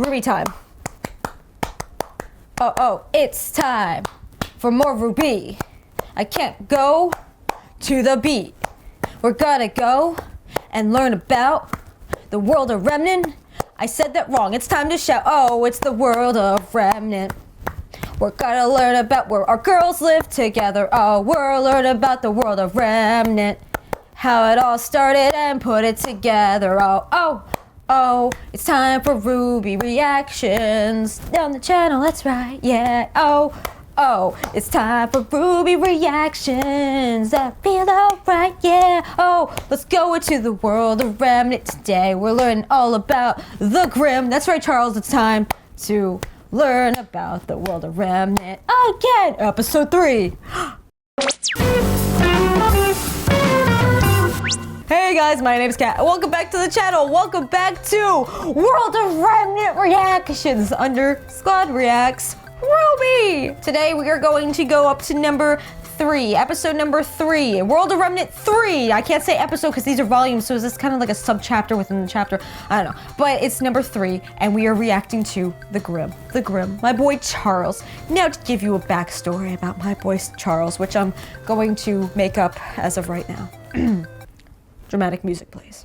RWBY time. Oh, it's time for more RWBY. I can't go to the beat. We're gonna go and learn about the World of Remnant. I said that wrong. It's time to shout. Oh, it's the World of Remnant. We're gonna learn about where our girls live together. Oh, we're learn about the World of Remnant. How it all started and put it together. Oh, it's time for RWBY reactions. Down the channel, that's right, yeah. Oh, it's time for RWBY reactions. I feel alright, yeah. Oh, let's go into the World of Remnant today. We're learning all about the Grimm. That's right, Charles, it's time to learn about the World of Remnant again. Episode 3. Hey guys, my name is Kat. Welcome back to the channel. Welcome back to World of Remnant reactions under Squad Reacts RWBY. Today we are going to go up to number 3, episode number 3, World of Remnant 3. I can't say episode because these are volumes, so it's kind of like a sub-chapter within the chapter. I don't know, but it's number 3, and we are reacting to the Grimm. My boy Charles. Now to give you a backstory about my boy Charles, which I'm going to make up as of right now. Dramatic music plays.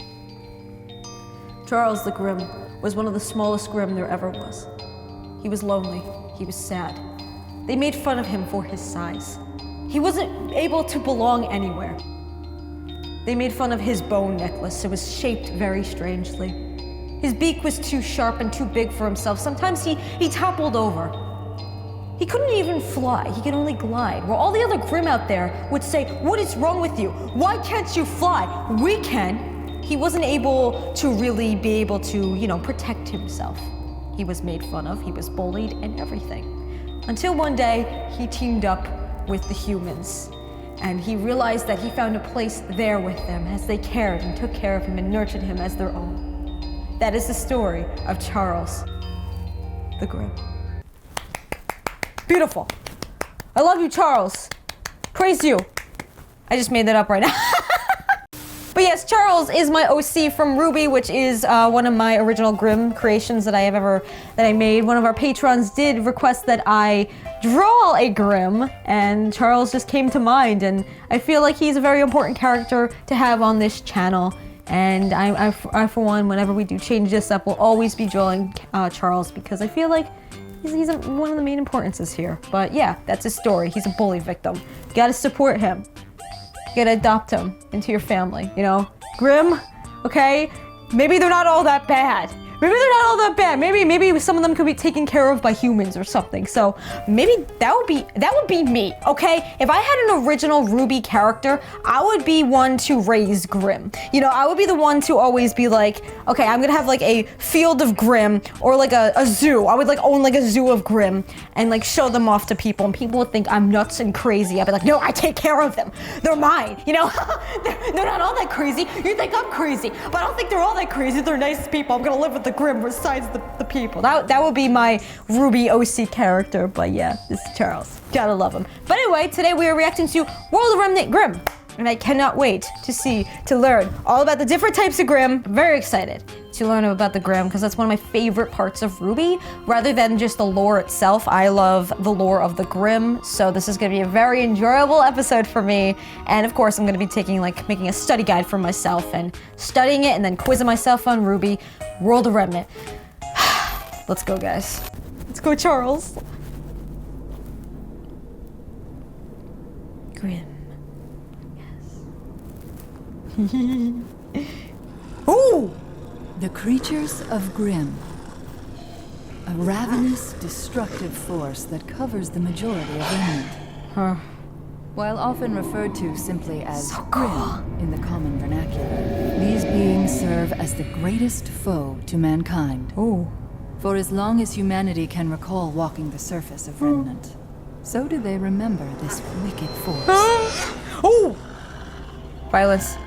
Charles the Grimm was one of the smallest Grimm there ever was. He was lonely. He was sad. They made fun of him for his size. He wasn't able to belong anywhere. They made fun of his bone necklace. It was shaped very strangely. His beak was too sharp and too big for himself. Sometimes he toppled over. He couldn't even fly. He could only glide. While all the other Grimm out there would say, "What is wrong with you? Why can't you fly? We can." He wasn't able to really be able to, protect himself. He was made fun of, he was bullied and everything. Until one day, he teamed up with the humans. And he realized that he found a place there with them as they cared and took care of him and nurtured him as their own. That is the story of Charles the Grimm. Beautiful. I love you, Charles. Praise you. I just made that up right now. But yes, Charles is my OC from RWBY, which is one of my original Grimm creations that I made. One of our patrons did request that I draw a Grimm, and Charles just came to mind, and I feel like he's a very important character to have on this channel. And I for one, whenever we do change this up, will always be drawing Charles, because I feel like he's one of the main importances here. But yeah, that's his story. He's a bully victim. You gotta support him. You gotta adopt him into your family, Grimm, okay? Maybe they're not all that bad. Maybe some of them could be taken care of by humans or something. So maybe that would be me, okay? If I had an original RWBY character, I would be one to raise Grimm. I would be the one to always be like, okay, I'm gonna have like a field of Grimm or like a zoo. I would like own like a zoo of Grimm and like show them off to people, and people would think I'm nuts and crazy. I'd be like, no, I take care of them. They're mine, they're not all that crazy. You think I'm crazy, but I don't think they're all that crazy. They're nice people. I'm gonna live with the Grimm besides the people. That would be my RWBY OC character, but yeah, this is Charles. Gotta love him. But anyway, today we are reacting to World of Remnant Grimm, and I cannot wait to learn all about the different types of Grimm. I'm very excited to learn about the Grimm, because that's one of my favorite parts of RWBY. Rather than just the lore itself, I love the lore of the Grimm, so this is gonna be a very enjoyable episode for me. And of course, I'm gonna be making a study guide for myself and studying it and then quizzing myself on RWBY World of Remnant. Let's go, guys. Let's go, Charles. Grimm. Yes. Ooh! The creatures of Grimm. A ravenous, destructive force that covers the majority of Remnant. While often referred to simply as Grimm in the common vernacular, these beings serve as the greatest foe to mankind. Ooh. For as long as humanity can recall walking the surface of Remnant, so do they remember this wicked force. Ooh! Violence.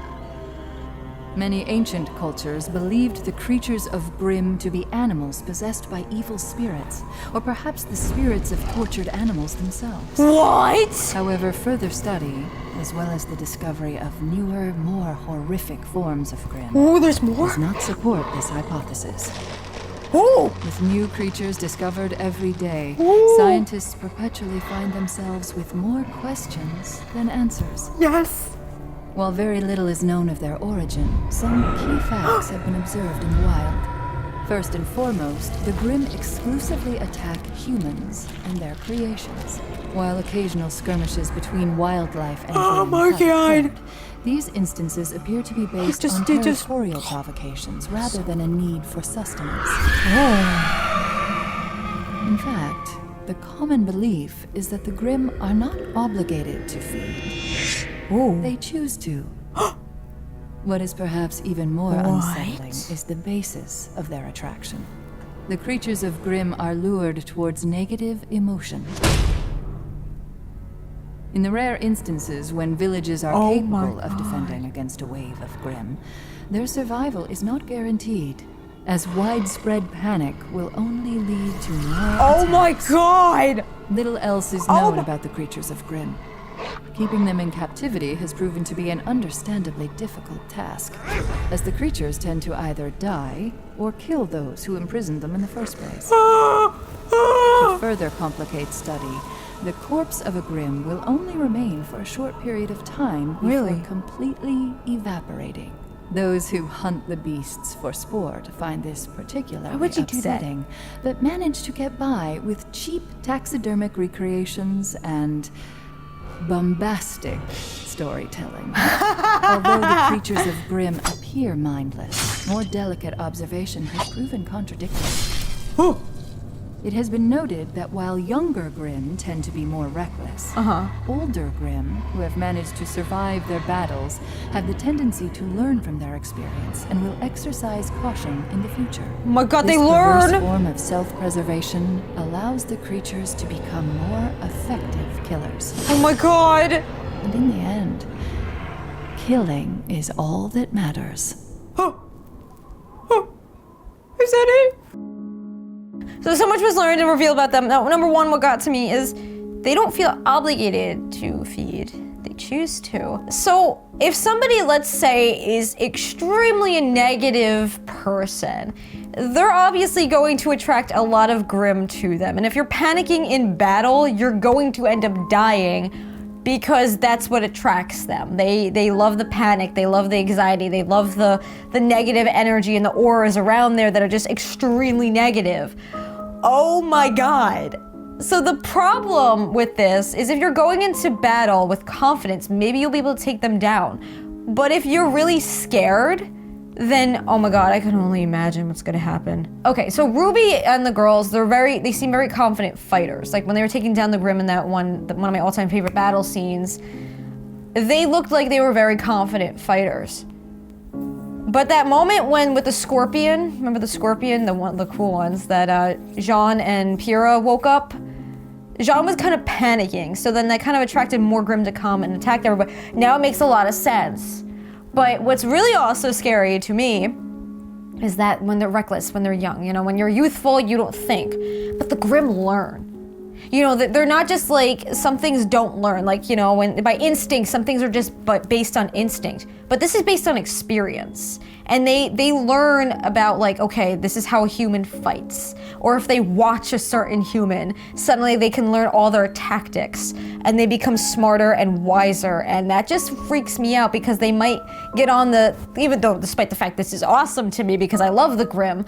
Many ancient cultures believed the creatures of Grimm to be animals possessed by evil spirits, or perhaps the spirits of tortured animals themselves. What? However, further study, as well as the discovery of newer, more horrific forms of Grimm, Oh, there's more? does not support this hypothesis. Ooh! With new creatures discovered every day, Ooh. scientists perpetually find themselves with more questions than answers. Yes! While very little is known of their origin, some key facts have been observed in the wild. First and foremost, the Grimm exclusively attack humans and their creations, while occasional skirmishes between wildlife and Oh Grimm my have God. occurred. These instances appear to be based on territorial provocations rather than a need for sustenance. In fact, the common belief is that the Grimm are not obligated to feed. Ooh. They choose to. What is perhaps even more unsettling is the basis of their attraction. The creatures of Grimm are lured towards negative emotion. In the rare instances when villages are capable of defending against a wave of Grimm, their survival is not guaranteed, as widespread panic will only lead to more Oh my attacks. God! Little else is known about the creatures of Grimm. Keeping them in captivity has proven to be an understandably difficult task, as the creatures tend to either die or kill those who imprisoned them in the first place. To further complicate study, the corpse of a Grimm will only remain for a short period of time before completely evaporating. Those who hunt the beasts for sport find this particularly upsetting, but manage to get by with cheap taxidermic recreations and bombastic storytelling. Although the creatures of Grimm appear mindless, more delicate observation has proven contradictory. It has been noted that while younger Grimm tend to be more reckless, older Grimm, who have managed to survive their battles, have the tendency to learn from their experience and will exercise caution in the future. Oh my God, This they learn! perverse form of self-preservation allows the creatures to become more effective killers. Oh my God! And in the end, killing is all that matters. Is that it? So much was learned and revealed about them. Now, number one, what got to me is they don't feel obligated to feed. They choose to. So if somebody, let's say, is extremely a negative person, they're obviously going to attract a lot of Grimm to them. And if you're panicking in battle, you're going to end up dying because that's what attracts them. They love the panic, they love the anxiety, they love the negative energy and the auras around there that are just extremely negative. Oh my God. So the problem with this is if you're going into battle with confidence, maybe you'll be able to take them down. But if you're really scared, then, oh my God, I can only imagine what's gonna happen. Okay, so RWBY and the girls, they seem very confident fighters. Like when they were taking down the Grimm in that one of my all-time favorite battle scenes, they looked like they were very confident fighters. But that moment when with the scorpion, remember the scorpion, the cool ones, that Jean and Pyrrha woke up? Jean was kind of panicking, so then that kind of attracted more Grimm to come and attack everybody. Now it makes a lot of sense. But what's really also scary to me is that when they're reckless, when they're young, you know, when you're youthful, you don't think. But the Grimm learn. You know, they're not just like, some things don't learn. Like, you know, when by instinct, some things are just based on instinct. But this is based on experience. And they learn about like, okay, this is how a human fights. Or if they watch a certain human, suddenly they can learn all their tactics and they become smarter and wiser. And that just freaks me out because they might get on even though despite the fact this is awesome to me because I love the Grimm,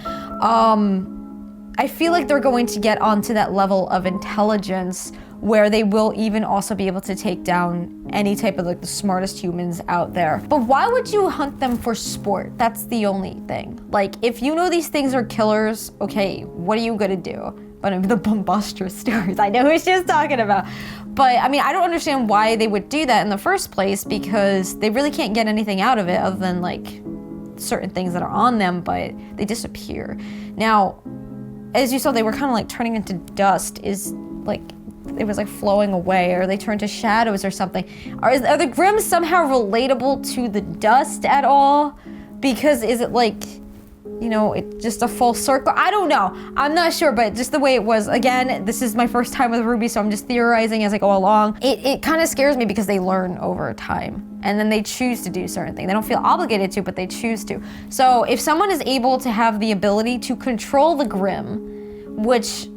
I feel like they're going to get onto that level of intelligence where they will even also be able to take down any type of like the smartest humans out there. But why would you hunt them for sport? That's the only thing. Like, if you know these things are killers, okay, what are you gonna do? But the bombustrous stories, I know who she's talking about. But I mean, I don't understand why they would do that in the first place because they really can't get anything out of it other than like certain things that are on them, but they disappear. Now, as you saw, they were kind of like turning into dust. Is like, it was like flowing away, or they turned to shadows or something. Are the Grimm somehow relatable to the dust at all? Because is it like you know, it's just a full circle. I don't know. I'm not sure, but just the way it was. Again, this is my first time with RWBY, so I'm just theorizing as I go along. It kind of scares me because they learn over time, and then they choose to do certain things. They don't feel obligated to, but they choose to. So if someone is able to have the ability to control the Grimm, which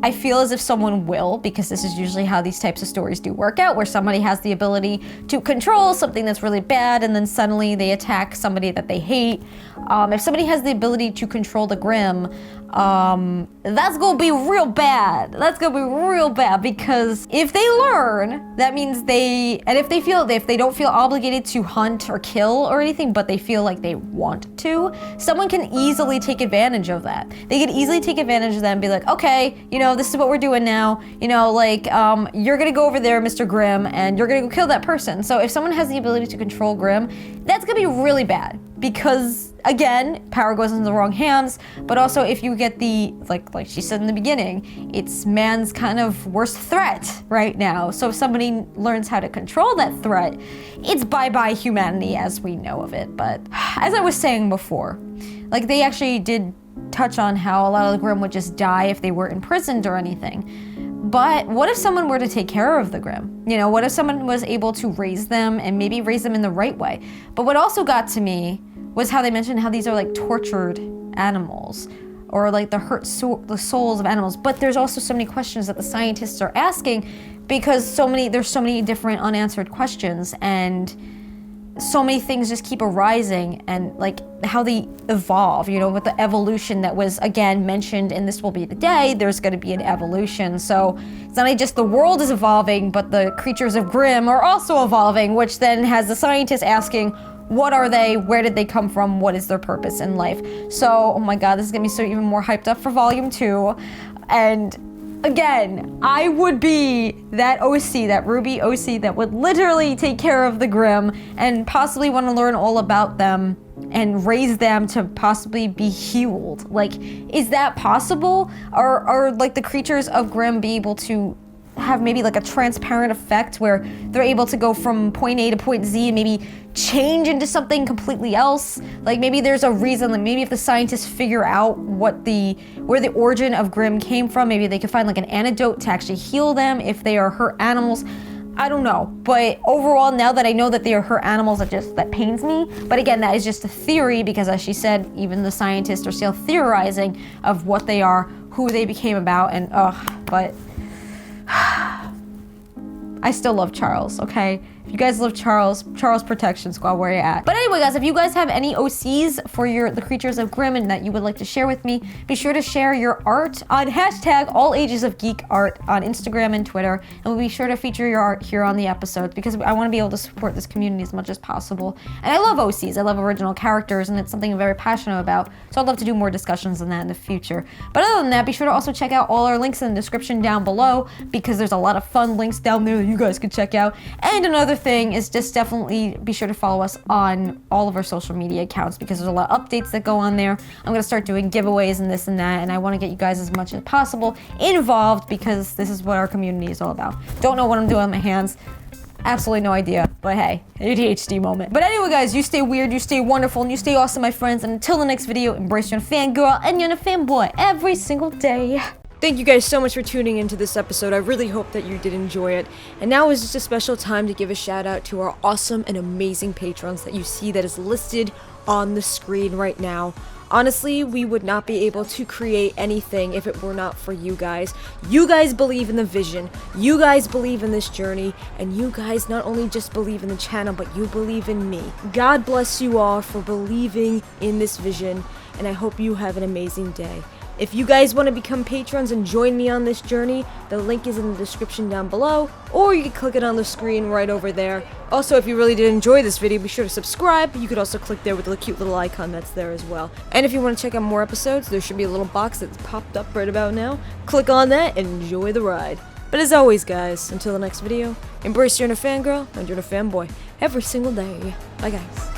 I feel as if someone will, because this is usually how these types of stories do work out, where somebody has the ability to control something that's really bad and then suddenly they attack somebody that they hate. If somebody has the ability to control the Grimm, that's gonna be real bad. That's gonna be real bad, because if they learn, that means if they don't feel obligated to hunt or kill or anything, but they feel like they want to, someone can easily take advantage of that. They can easily take advantage of that and be like, okay, you know, this is what we're doing now. You know, like, you're gonna go over there, Mr. Grimm, and you're gonna go kill that person. So if someone has the ability to control Grimm, that's gonna be really bad, because again, power goes into the wrong hands, but also if you get the, like she said in the beginning, it's man's kind of worst threat right now. So if somebody learns how to control that threat, it's bye-bye humanity as we know of it. But as I was saying before, like, they actually did touch on how a lot of the Grimm would just die if they were imprisoned or anything. But what if someone were to take care of the Grimm? You know, what if someone was able to raise them and maybe raise them in the right way? But what also got to me was how they mentioned how these are like tortured animals, or like the souls of animals. But there's also so many questions that the scientists are asking, because there's so many different unanswered questions, and so many things just keep arising, and like how they evolve, you know, with the evolution that was again mentioned in This Will Be the Day. There's going to be an evolution, so it's not only just the world is evolving, but the creatures of Grimm are also evolving, which then has the scientists asking, what are they? Where did they come from? What is their purpose in life? So, oh my god, this is gonna be so even more hyped up for Volume 2. And again, I would be that OC, that RWBY OC that would literally take care of the Grimm and possibly want to learn all about them and raise them to possibly be healed. Like, is that possible? Or like the creatures of Grimm be able to have maybe like a transparent effect where they're able to go from point A to point Z and maybe change into something completely else? Like, maybe there's a reason, like maybe if the scientists figure out where the origin of Grimm came from, maybe they could find like an antidote to actually heal them if they are hurt animals. I don't know, but overall, now that I know that they are hurt animals, that pains me. But again, that is just a theory, because as she said, even the scientists are still theorizing of what they are, who they became about, and but I still love Charles, okay? If you guys love Charles Protection Squad, where you at? But anyway, guys, if you guys have any OCs for the creatures of Grimm and that you would like to share with me, be sure to share your art on #AllAgesOfGeek art on Instagram and Twitter, and we'll be sure to feature your art here on the episodes, because I want to be able to support this community as much as possible. And I love OCs, I love original characters, and it's something I'm very passionate about, so I'd love to do more discussions on that in the future. But other than that, be sure to also check out all our links in the description down below, because there's a lot of fun links down there that you guys can check out. And another thing is just definitely be sure to follow us on all of our social media accounts, because there's a lot of updates that go on there. I'm gonna start doing giveaways and this and that, and I want to get you guys as much as possible involved, because this is what our community is all about. Don't know what I'm doing with my hands. Absolutely no idea, but hey, ADHD moment. But anyway, guys, you stay weird, you stay wonderful, and you stay awesome, my friends. And until the next video, embrace your fangirl and your fanboy every single day. Thank you guys so much for tuning into this episode. I really hope that you did enjoy it. And now is just a special time to give a shout out to our awesome and amazing patrons that you see that is listed on the screen right now. Honestly, we would not be able to create anything if it were not for you guys. You guys believe in the vision, you guys believe in this journey, and you guys not only just believe in the channel, but you believe in me. God bless you all for believing in this vision, and I hope you have an amazing day. If you guys want to become patrons and join me on this journey, the link is in the description down below, or you can click it on the screen right over there. Also, if you really did enjoy this video, be sure to subscribe. You could also click there with the cute little icon that's there as well. And if you want to check out more episodes, there should be a little box that's popped up right about now. Click on that and enjoy the ride. But as always, guys, until the next video, embrace your inner fangirl and your inner fanboy every single day. Bye, guys.